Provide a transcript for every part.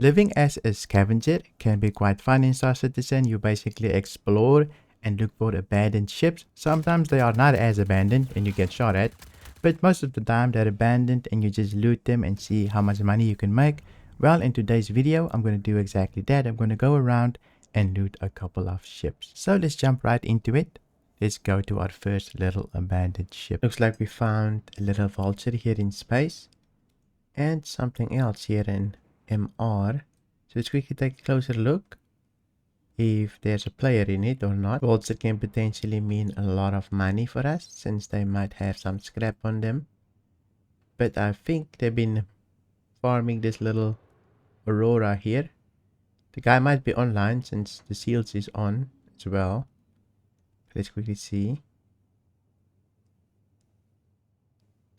Living as a scavenger can be quite fun in Star Citizen. You basically explore and look for abandoned ships. Sometimes they are not as abandoned and you get shot at, but most of the time they're abandoned and you just loot them and see how much money you can make. Well, in today's video, I'm going to do exactly that. I'm going to go around and loot a couple of ships. So let's jump right into it. Let's go to our first little abandoned ship. Looks like we found a little vulture here in space and something else here in MR. So let's quickly take a closer look if there's a player in it or not. Vulture can potentially mean a lot of money for us since they might have some scrap on them. But I think they've been farming this little Aurora here. The guy might be online since the seals is on as well. Let's quickly see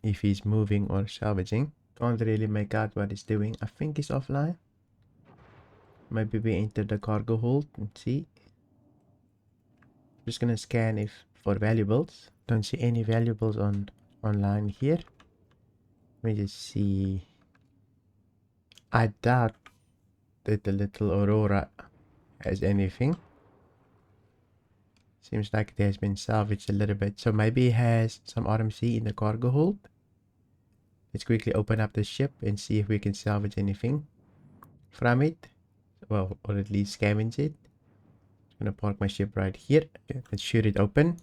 if he's moving or salvaging. Can't really make out what he's doing. I think he's offline. Maybe we enter the cargo hold and see. Just gonna scan if for valuables. Don't see any valuables online here. Let me just see. I doubt that the little Aurora has anything. Seems like it has been salvaged a little bit. So maybe it has some RMC in the cargo hold. Let's quickly open up the ship and see if we can salvage anything from it. Well, or at least scavenge it. I'm gonna park my ship right here. Let's shoot it open.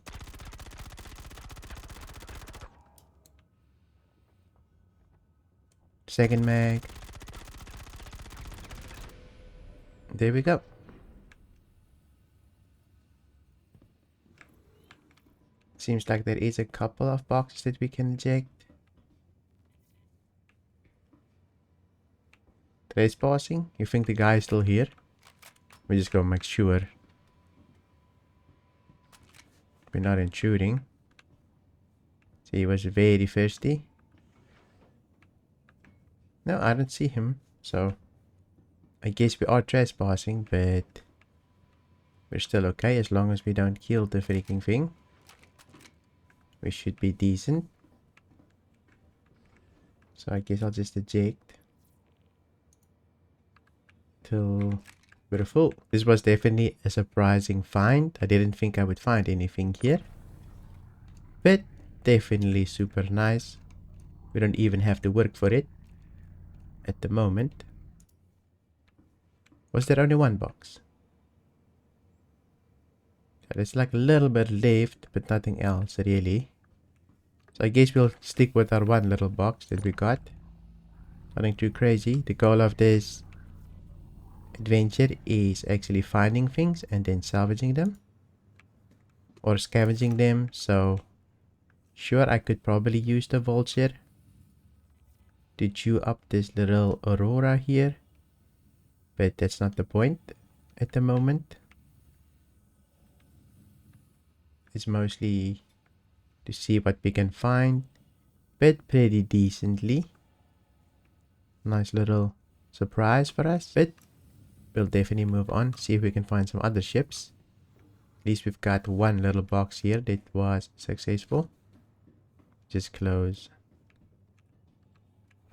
Second mag. There we go. Seems like there is a couple of boxes that we can eject. Trespassing? You think the guy is still here? We just go make sure we're not intruding. See, he was very thirsty. No, I don't see him. So I guess we are trespassing, but we're still okay as long as we don't kill the freaking thing. We should be decent. So I guess I'll just eject till we're full. This was definitely a surprising find. I didn't think I would find anything here, but definitely super nice. We don't even have to work for it at the moment. Was there only one box? So there's like a little bit left, but nothing else really. So I guess we'll stick with our one little box that we got. Nothing too crazy. The goal of this adventure is actually finding things and then salvaging them or scavenging them. So sure, I could probably use the vulture to chew up this little Aurora here, but that's not the point at the moment. It's mostly to see what we can find, but pretty decently. Nice little surprise for us, but we'll definitely move on, see if we can find some other ships. At least we've got one little box here that was successful. Just close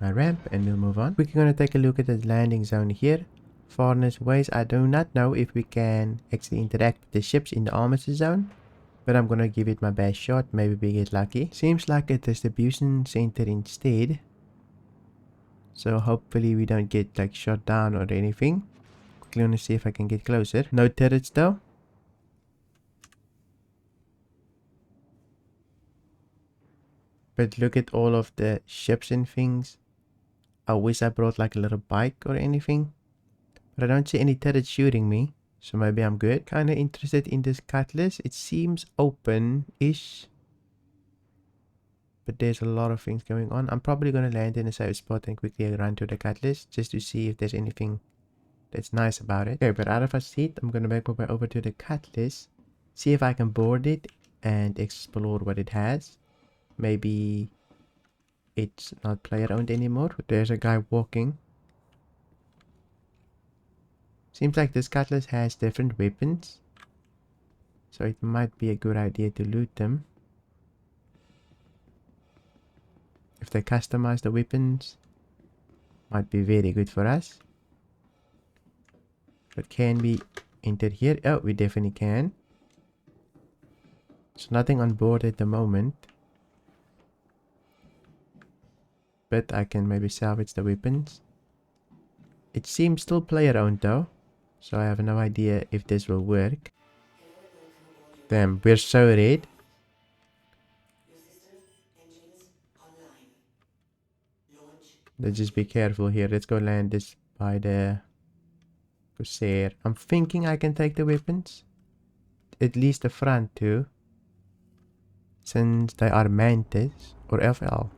my ramp and we'll move on. We're going to take a look at the landing zone here. Farness ways, I do not know if we can actually interact with the ships in the armistice zone, but I'm going to give it my best shot. Maybe we get lucky. Seems like a distribution center instead, so hopefully we don't get like shot down or anything. Quickly want to see if I can get closer. No turrets though. But look at all of the ships and things. I wish I brought like a little bike or anything. But I don't see any turrets shooting me. So maybe I'm good. Kinda interested in this cutlass. It seems open-ish, but there's a lot of things going on. I'm probably gonna land in a safe spot and quickly run to the cutlass just to see if there's anything that's nice about it. Okay, but out of our seat, I'm gonna make my way over to the cutlass. See if I can board it and explore what it has. Maybe it's not player owned anymore. There's a guy walking. Seems like this cutlass has different weapons, so it might be a good idea to loot them. If they customize the weapons, might be very good for us. But can we enter here? Oh, we definitely can. So nothing on board at the moment. But I can maybe salvage the weapons. It seems still player owned though. So I have no idea if this will work. Damn, we're so red. Let's just be careful here. Let's go land this by the Corsair. I'm thinking I can take the weapons. At least the front two. Since they are Mantis or FL.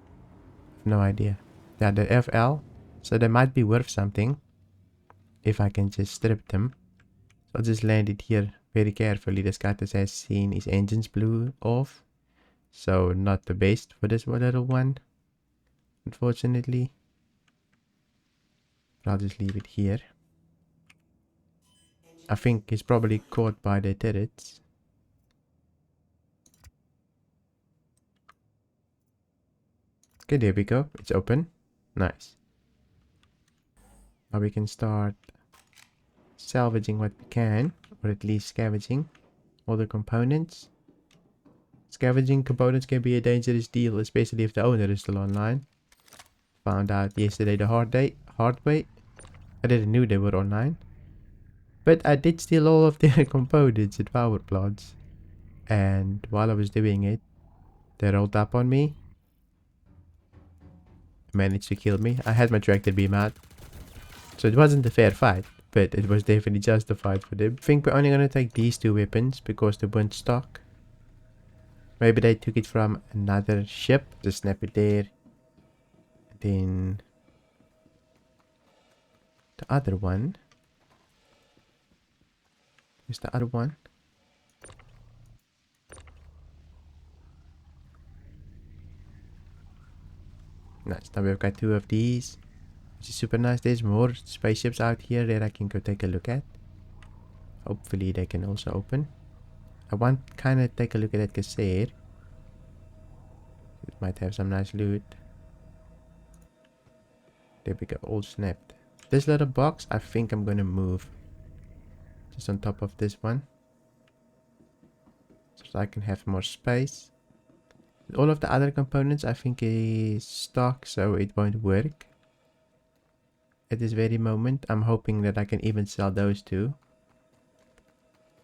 No idea. Yeah, the FL. So they might be worth something. If I can just strip them. So I'll just land it here very carefully. The Scatus has seen his engines blew off. So not the best for this little one. Unfortunately. I'll just leave it here. I think he's probably caught by the turrets. Okay, there we go. It's open. Nice. Now we can start salvaging what we can. Or at least scavenging all the components. Scavenging components can be a dangerous deal, especially if the owner is still online. Found out yesterday the hard way. I didn't know they were online. But I did steal all of their components and power plants. And while I was doing it, they rolled up on me. Managed to kill me. I had my tractor beam out. So it wasn't a fair fight. But it was definitely justified for them. I think we're only going to take these two weapons because they weren't stock. Maybe they took it from another ship. Just snap it there. Then the other one. Where's the other one? Nice. Now we've got two of these. Which is super nice. There's more spaceships out here that I can go take a look at. Hopefully they can also open. I want kind of take a look at that Corsair. It might have some nice loot. There we go. All snapped. This little box, I think I'm going to move. Just on top of this one. So I can have more space. All of the other components I think is stock, so it won't work. At this very moment, I'm hoping that I can even sell those two.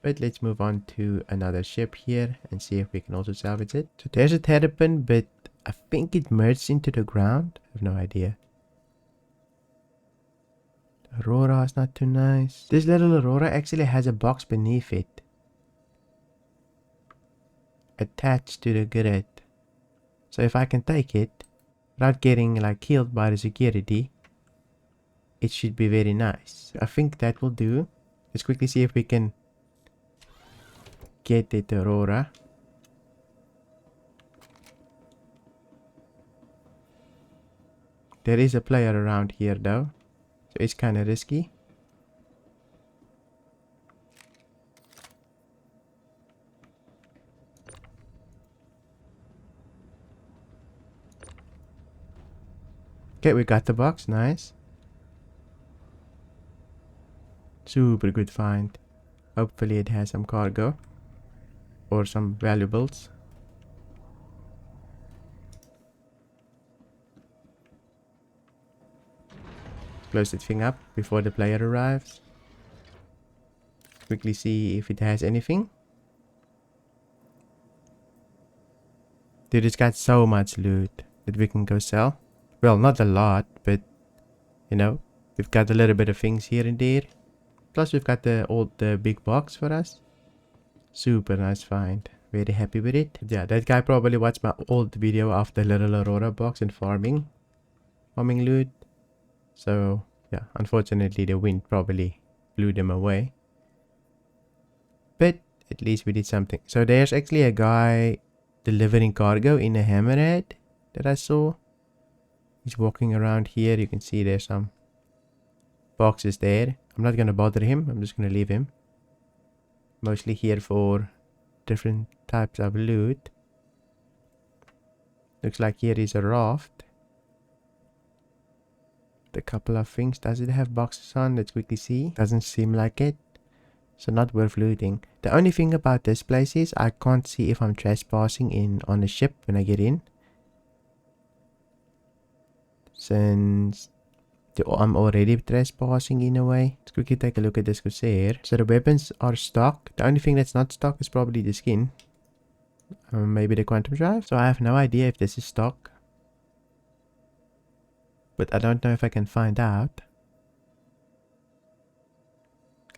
But let's move on to another ship here and see if we can also salvage it. So there's a terrapin, but I think it merged into the ground. I have no idea. The Aurora is not too nice. This little Aurora actually has a box beneath it. Attached to the grid. So if I can take it without getting like killed by the security, it should be very nice. I think that will do. Let's quickly see if we can get it, Aurora. There is a player around here though, so it's kind of risky. Okay, we got the box, nice. Super good find. Hopefully it has some cargo. Or some valuables. Close that thing up before the player arrives. Quickly see if it has anything. Dude, it's got so much loot that we can go sell. Well, not a lot, but you know, we've got a little bit of things here and there. Plus we've got the big box for us. Super nice find. Very happy with it. Yeah, that guy probably watched my old video of the little Aurora box and farming loot. So yeah, unfortunately the wind probably blew them away. But at least we did something. So there's actually a guy delivering cargo in a hammerhead that I saw. He's walking around here. You can see there's some boxes there. I'm not gonna bother him. I'm just gonna leave him. Mostly here for different types of loot. Looks like here is a raft. a couple of things. Does it have boxes on? Let's quickly see. Doesn't seem like it. So not worth looting. The only thing about this place is I can't see if I'm trespassing in on the ship when I get in. Since I'm already trespassing in a way. Let's quickly take a look at this Corsair. So the weapons are stock. The only thing that's not stock is probably the skin. Maybe the quantum drive. So I have no idea if this is stock. But I don't know if I can find out.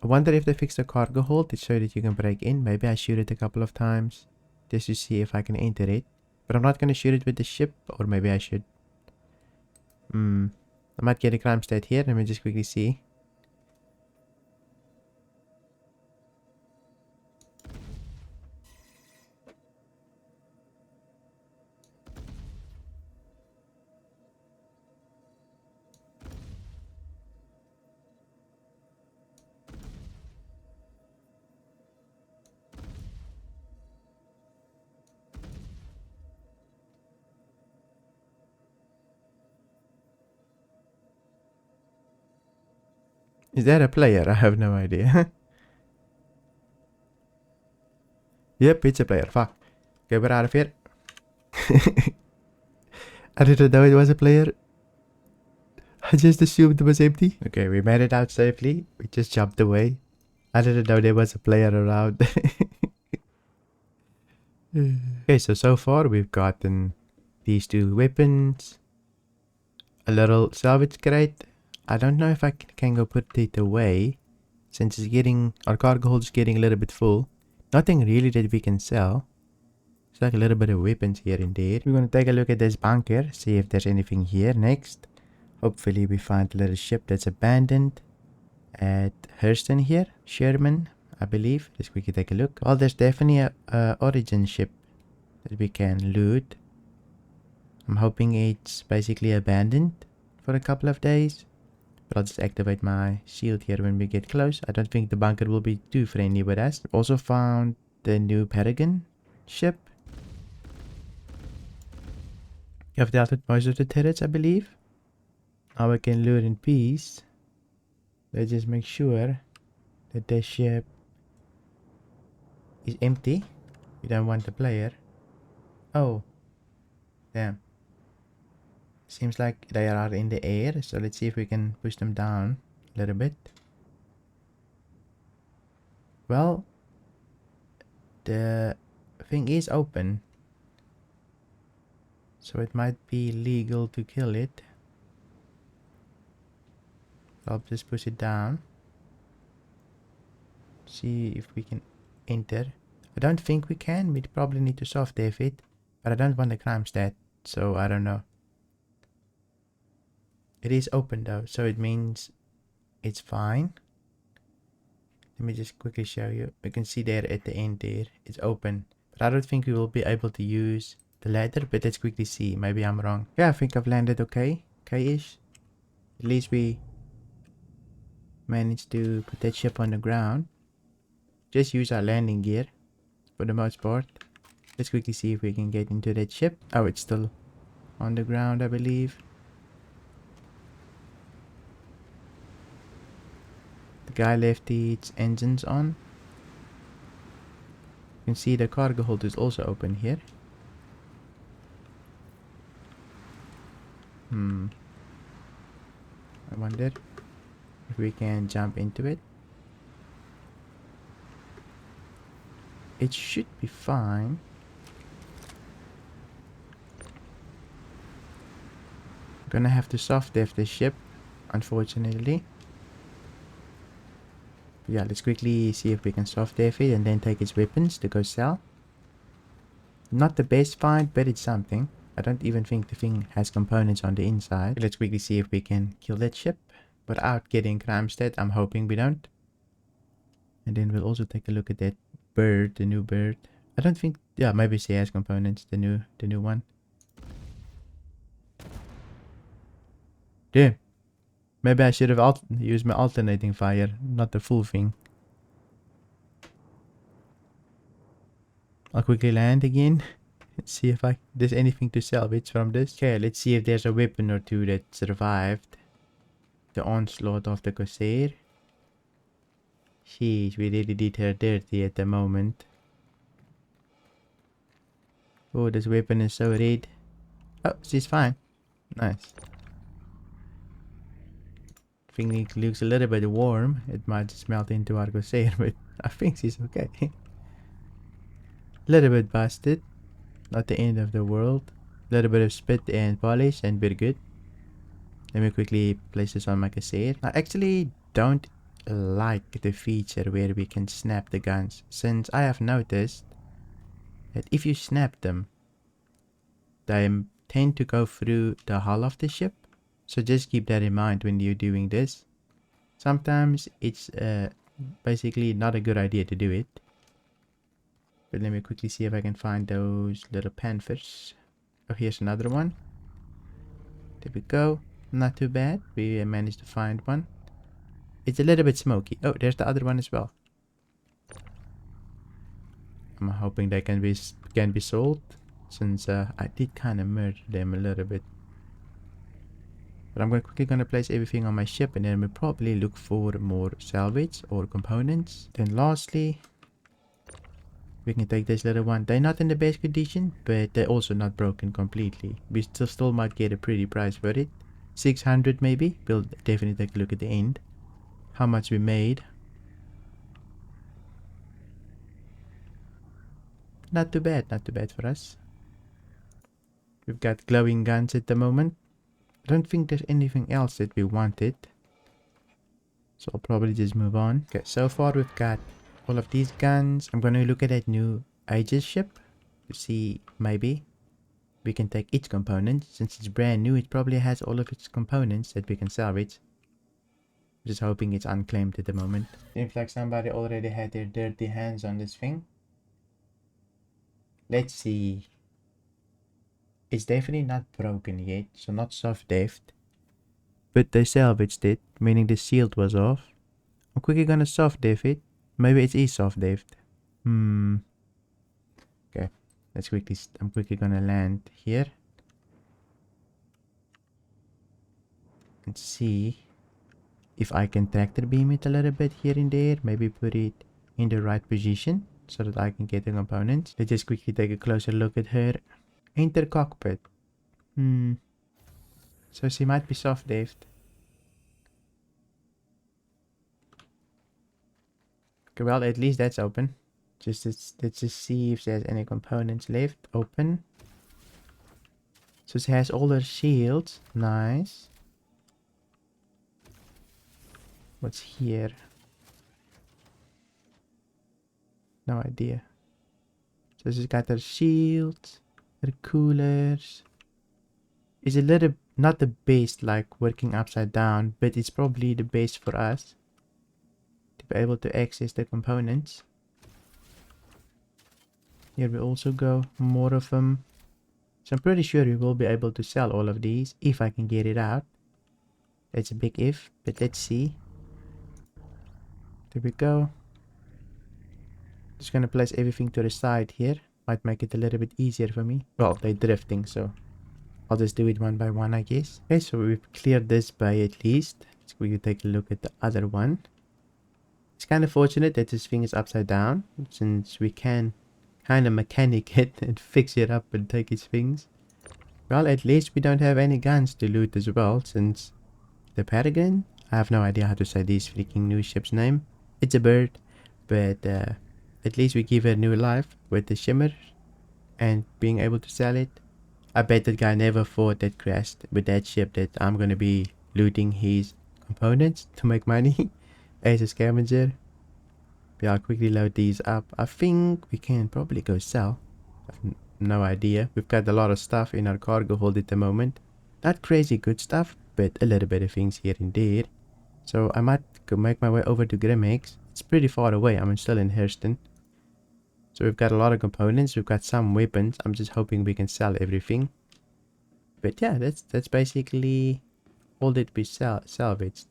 I wonder if they fixed the cargo hold so that you can break in. Maybe I shoot it a couple of times just to see if I can enter it. But I'm not going to shoot it with the ship. Or maybe I should. I might get a crime stat here. Let me just quickly see. Is that a player? I have no idea. Yep, it's a player. Fuck. Okay, we're out of here. I didn't know it was a player. I just assumed it was empty. Okay, we made it out safely. We just jumped away. I didn't know there was a player around. Okay, so far we've gotten these two weapons. A little salvage crate. I don't know if I can go put it away. Since it's getting, our cargo hold is getting a little bit full. Nothing really that we can sell. It's like a little bit of weapons here and there. We're going to take a look at this bunker. See if there's anything here next. Hopefully we find a little ship that's abandoned. At Hurston here. Sherman, I believe. Let's quickly take a look. Well, there's definitely a origin ship that we can loot. I'm hoping it's basically abandoned for a couple of days. But I'll just activate my shield here when we get close. I don't think the bunker will be too friendly with us. Also found the new Paragon ship. I've dealt with most of the turrets, I believe. Now we can loot in peace. Let's just make sure that the ship is empty. We don't want the player. Oh. Damn. Seems like they are in the air, so let's see if we can push them down a little bit. Well, the thing is open, so it might be legal to kill it. I'll just push it down. See if we can enter. I don't think we can. We probably need to soft F it, but I don't want the crime stat, so I don't know. It is open though, so it means it's fine. Let me just quickly show you. You can see there at the end there, it's open. But I don't think we will be able to use the ladder, but let's quickly see. Maybe I'm wrong. Yeah, I think I've landed okay-ish. At least we managed to put that ship on the ground. Just use our landing gear for the most part. Let's quickly see if we can get into that ship. Oh, it's still on the ground, I believe. The guy left its engines on. You can see the cargo hold is also open here. I wonder if we can jump into it. It should be fine. Gonna have to soft def the ship, unfortunately. Yeah, let's quickly see if we can soft def it and then take its weapons to go sell. Not the best find, but it's something. I don't even think the thing has components on the inside. Let's quickly see if we can kill that ship without getting crime stat. I'm hoping we don't. And then we'll also take a look at that bird, the new bird. I don't think, yeah, maybe she has components, the new one. Damn. Maybe I should have used my alternating fire, not the full thing. I'll quickly land again. See if there's anything to salvage from this. Okay, let's see if there's a weapon or two that survived. the onslaught of the Corsair. Sheesh, we really did her dirty at the moment. Oh, this weapon is so red. Oh, she's fine. Nice. I think it looks a little bit warm. It might just melt into our Corsair, but I think she's okay. A little bit busted. Not the end of the world. A little bit of spit and polish and we're good. Let me quickly place this on my Corsair. I actually don't like the feature where we can snap the guns, since I have noticed that if you snap them, they tend to go through the hull of the ship. So just keep that in mind when you're doing this. Sometimes it's basically not a good idea to do it. But let me quickly see if I can find those little panthers. Oh, here's another one. There we go. Not too bad. We managed to find one. It's a little bit smoky. Oh, there's the other one as well. I'm hoping they can be sold, since I did kind of murder them a little bit. But I'm quickly gonna place everything on my ship, and then we'll probably look for more salvage or components. Then lastly, we can take this little one. They're not in the best condition, but they're also not broken completely. We still might get a pretty price for it. 600 maybe. We'll definitely take a look at the end. How much we made. Not too bad for us. We've got glowing guns at the moment. I don't think there's anything else that we wanted. So I'll probably just move on. Okay, so far we've got all of these guns. I'm going to look at that new Aegis ship to see maybe we can take its components. Since it's brand new, it probably has all of its components that we can salvage. Just hoping it's unclaimed at the moment. Seems like somebody already had their dirty hands on this thing. Let's see. It's definitely not broken yet, so not soft deft. But they salvaged it, meaning the shield was off. I'm quickly gonna soft def it. Maybe it is soft deft. Okay, let's quickly. I'm quickly gonna land here and see if I can tractor beam it a little bit here and there. Maybe put it in the right position so that I can get the components. Let's just quickly take a closer look at her. Enter cockpit. So she might be soft deft. Okay, well, at least that's open. Let's just see if there's any components left. Open. So she has all her shields. Nice. What's here? No idea. So she's got her shields, her coolers. It's a little not the best, like working upside down, but it's probably the best for us to be able to access the components. Here we also go, more of them. So I'm pretty sure we will be able to sell all of these if I can get it out. That's a big if, but let's see. There we go. Just gonna place everything to the side here. Might make it a little bit easier for me. Well, they're drifting, so I'll just do it one by one, I guess. Okay, so we've cleared this bay at least. Let's quickly take a look at the other one. It's kind of fortunate that this thing is upside down, since we can kind of mechanic it and fix it up and take its things. Well, at least we don't have any guns to loot as well, since the Paragon, I have no idea how to say this freaking new ship's name. It's a bird, but at least we give it new life with the shimmer and being able to sell it. I bet that guy never thought that crashed with that ship that I'm gonna be looting his components to make money as a scavenger. But I'll quickly load these up. I think we can probably go sell. I have no idea. We've got a lot of stuff in our cargo hold at the moment. Not crazy good stuff, but a little bit of things here and there. So I might go make my way over to Grimhex. It's pretty far away. I'm still in Hurston. So we've got a lot of components. We've got some weapons. I'm just hoping we can sell everything. But yeah, that's basically all that we salvaged.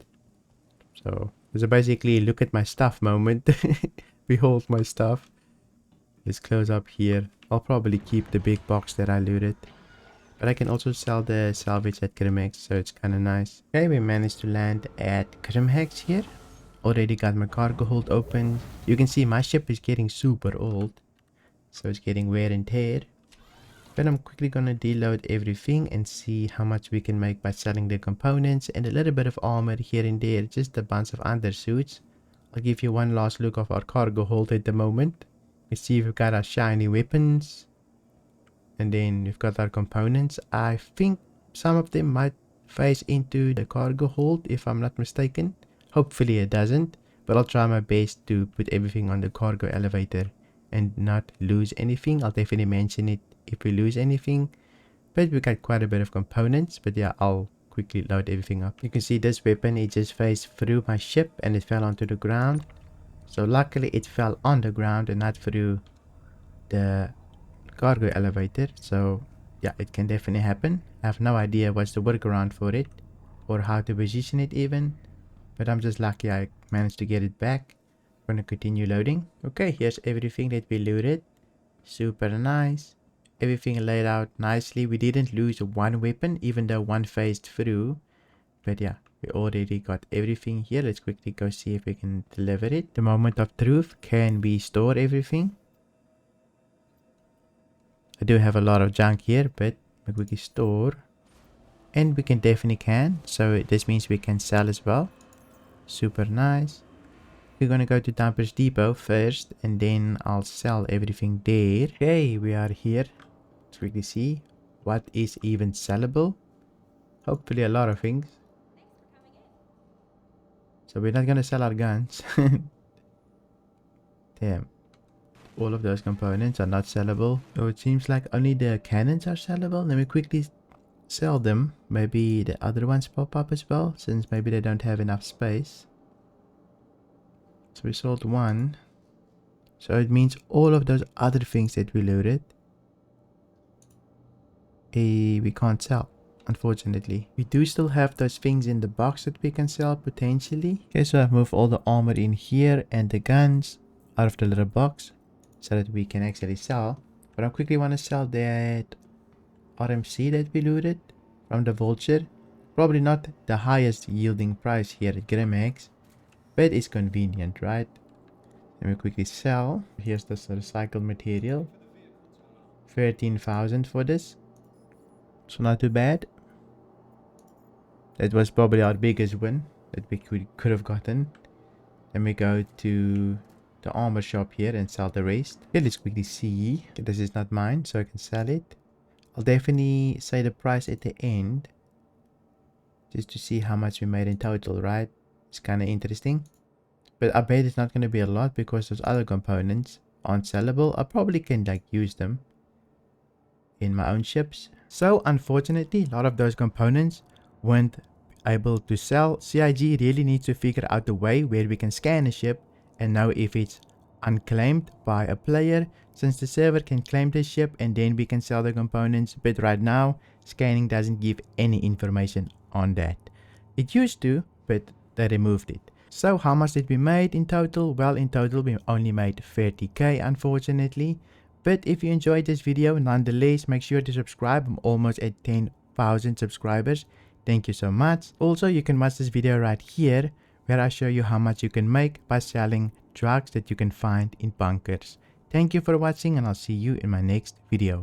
So there's a basically look at my stuff moment. Behold my stuff. Let's close up here. I'll probably keep the big box that I looted. But I can also sell the salvage at Grimhex, so it's kind of nice. Okay, we managed to land at Grimhex here. Already got my cargo hold open. You can see my ship is getting super old, so it's getting wear and tear. But I'm quickly gonna deload everything and see how much we can make by selling the components and a little bit of armor here and there, just a bunch of undersuits. I'll give you one last look of our cargo hold at the moment. We see we've got our shiny weapons. And then we've got our components. I think some of them might phase into the cargo hold if I'm not mistaken. Hopefully it doesn't. But I'll try my best to put everything on the cargo elevator and not lose anything. I'll definitely mention it if we lose anything. But we got quite a bit of components. But yeah, I'll quickly load everything up. You can see this weapon, it just phased through my ship and it fell onto the ground. So luckily it fell on the ground and not through the cargo elevator. So yeah, it can definitely happen. I have no idea what's the workaround for it or how to position it even, but I'm just lucky I managed to get it back. I'm gonna continue loading. Okay, here's everything that we looted. Super nice. Everything laid out nicely. We didn't lose one weapon even though one phased through, but yeah, we already got everything here. Let's quickly go see if we can deliver it. The moment of truth. Can we store everything? I do have a lot of junk here, but we can store. And we can definitely can. So this means we can sell as well. Super nice. We're gonna go to Dumpers Depot first, and then I'll sell everything there. Okay, we are here. Let's quickly see what is even sellable. Hopefully a lot of things. So we're not gonna sell our guns. Damn. All of those components are not sellable. So it seems like only the cannons are sellable. Let me quickly sell them. Maybe the other ones pop up as well, since maybe they don't have enough space. So we sold one. So it means all of those other things that we looted, we can't sell, unfortunately. We do still have those things in the box that we can sell potentially. Okay, so I've moved all the armor in here and the guns out of the little box so that we can actually sell. But I quickly want to sell that RMC that we looted from the Vulture. Probably not the highest yielding price here at Grimhex, but it's convenient, right? Let me quickly sell. Here's this recycled material. 13,000 for this. So not too bad. That was probably our biggest win that we could have gotten. Then we go to the armor shop here and sell the rest. Okay, let's quickly see. Okay, this is not mine, so I can sell it. I'll definitely say the price at the end, just to see how much we made in total, right? It's kind of interesting. But I bet it's not going to be a lot because those other components aren't sellable. I probably can like use them in my own ships. So unfortunately, a lot of those components weren't able to sell. CIG really needs to figure out a way where we can scan a ship and know if it's unclaimed by a player, since the server can claim the ship and then we can sell the components. But right now, scanning doesn't give any information on that. It used to, but they removed it. So how much did we made in total? Well, in total we only made 30k, unfortunately. But if you enjoyed this video, nonetheless, make sure to subscribe. I'm almost at 10,000 subscribers. Thank you so much. Also, you can watch this video right here, where I show you how much you can make by selling drugs that you can find in bunkers. Thank you for watching, and I'll see you in my next video.